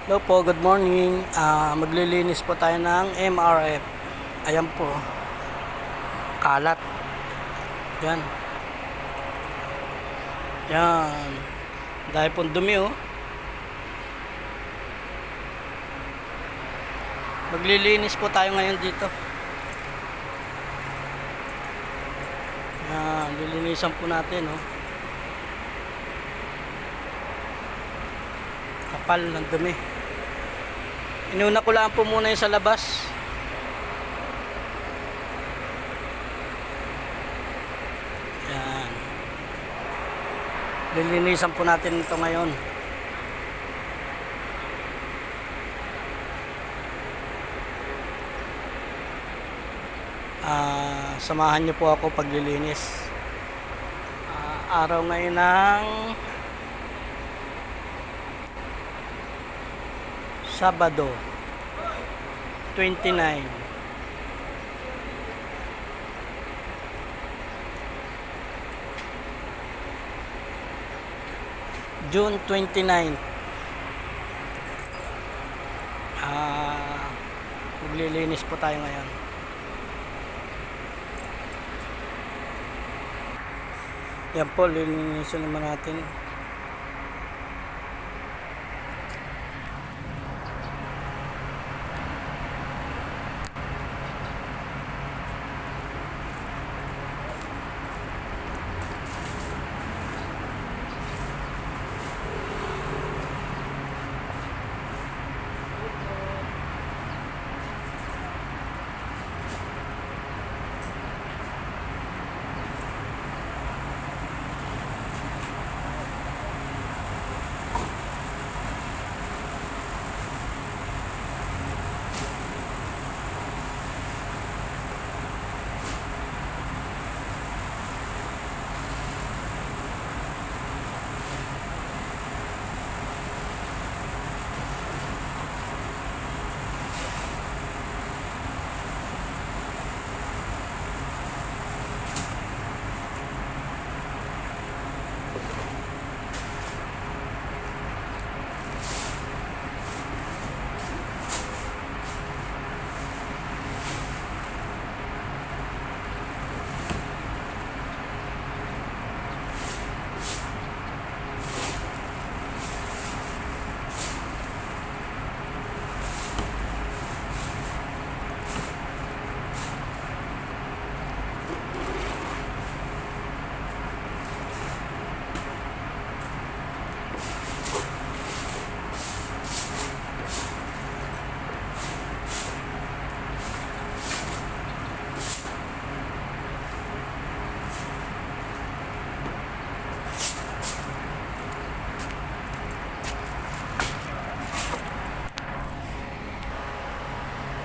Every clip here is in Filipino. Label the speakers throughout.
Speaker 1: Hello po, good morning. Maglilinis po tayo ng MRF. Ayan po, kalat. Yan. Yan. Dahil po dumi oh. Maglilinis po tayo ngayon dito. Yan, lilinisan po natin oh. Kapal ng dumi. Inuna ko lang po muna yung sa labas. Yan. Lilinisan po natin ito ngayon. Samahan niyo po ako paglilinis. Araw ngayon ng Sabado 29 June 29. Maglilinis po tayo ngayon. Yan po, lilinisin naman natin.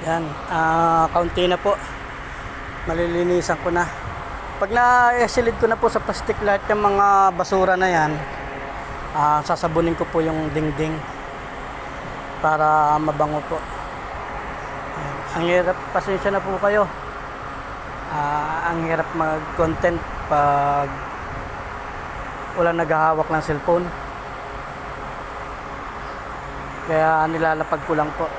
Speaker 1: Yan, kaunti na po. Malilinisan ko na. Pag na-silid ko na po sa plastic lahat yung mga basura na yan, sasabunin ko po yung dingding para mabango po. Yan. Ang hirap, pasensya na po kayo. Ang hirap mag-content pag wala naghahawak ng cellphone. Kaya nilalapag ko lang po.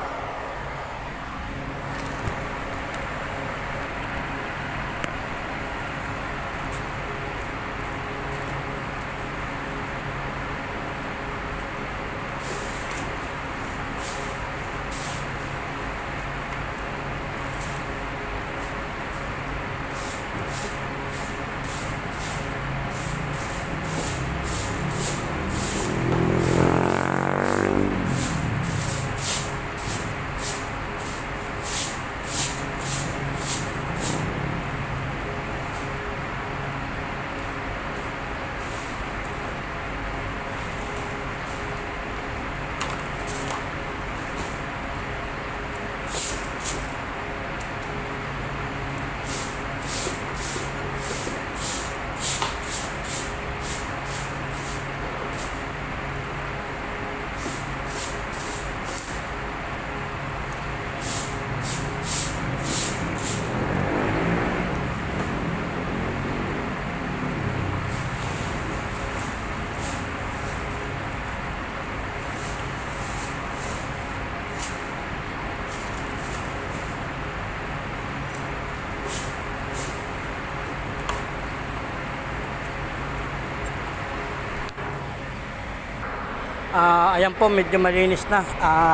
Speaker 1: Ayan po, medyo malinis na.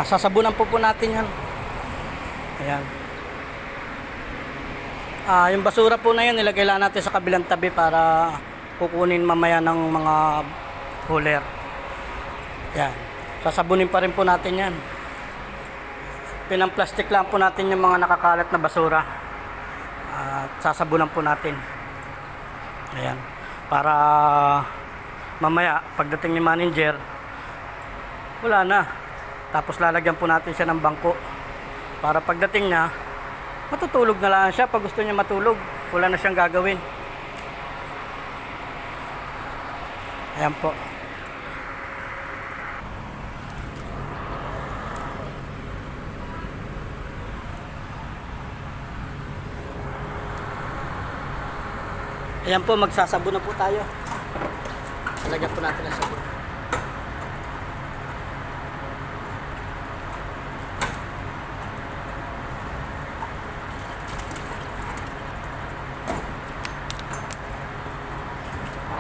Speaker 1: Sasabunan po natin yan. Ayan. Yung basura po na yan, nilagay lang natin sa kabilang tabi para kukunin mamaya ng mga hauler. Ayan. Sasabunin pa rin po natin yan. Pinamplastic lang po natin yung mga nakakalat na basura. At sasabunan po natin. Ayan. Para mamaya, pagdating ni manager, wala na. Tapos lalagyan po natin siya ng bangko. Para pagdating niya, matutulog na lang siya. Pag gusto niya matulog, wala na siyang gagawin. Ayan po. Ayan po, magsasabon na po tayo. Lagyan po natin ang sabon.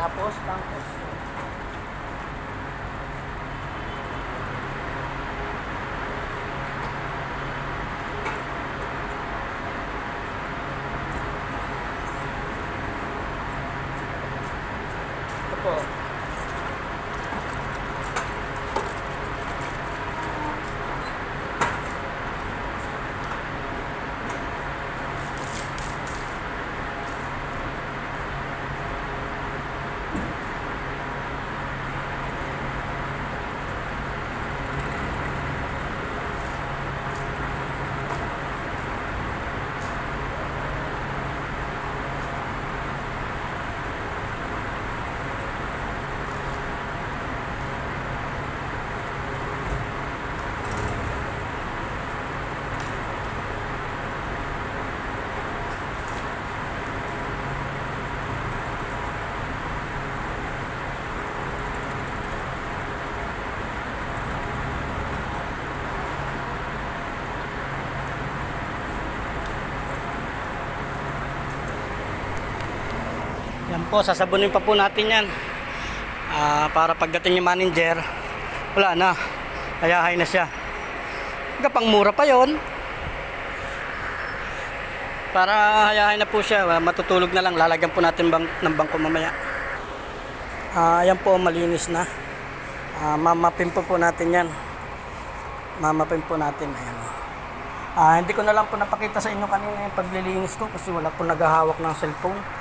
Speaker 1: Tapos, bangkos. Ito po. Yan po, sasabunin pa po natin yan. Para pagdating ni manager, wala na. Ayahay na siya. Kapang mura pa yon. Para hayahay na po siya, matutulog na lang. Lalagyan po natin ng bangko mamaya. Ayan po, malinis na. Mamapin po natin yan. Mamapin po natin. Ayan. Hindi ko na lang po napakita sa inyo kanina yung paglilinis ko kasi wala po naghahawak ng cellphone.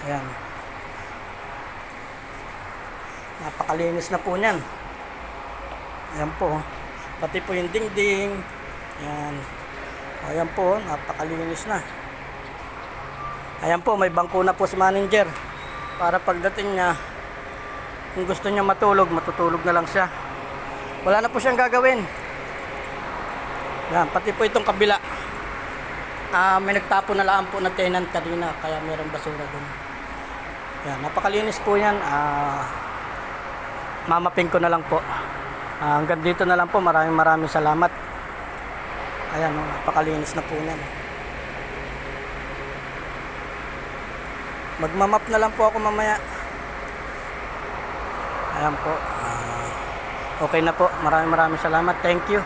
Speaker 1: Ayan. Napakalinis na po niyan. Ayan po. Pati po yung dingding. Ayan. Ayan po, napakalinis na. Ayan po, may bangko na po si manager. Para pagdating niya, kung gusto niya matulog, matutulog na lang siya. Wala na po siyang gagawin. Ayan, pati po itong kabila. May nagtapo na lang po na tenant kanina, kaya mayroong basura dun. Ayan, napakalinis po yan. Mamapin ko na lang po. Hanggang dito na lang po. Maraming salamat. Ayan, napakalinis na po yan. Magmamap na lang po ako mamaya. Ayan po. Okay na po. Maraming salamat. Thank you.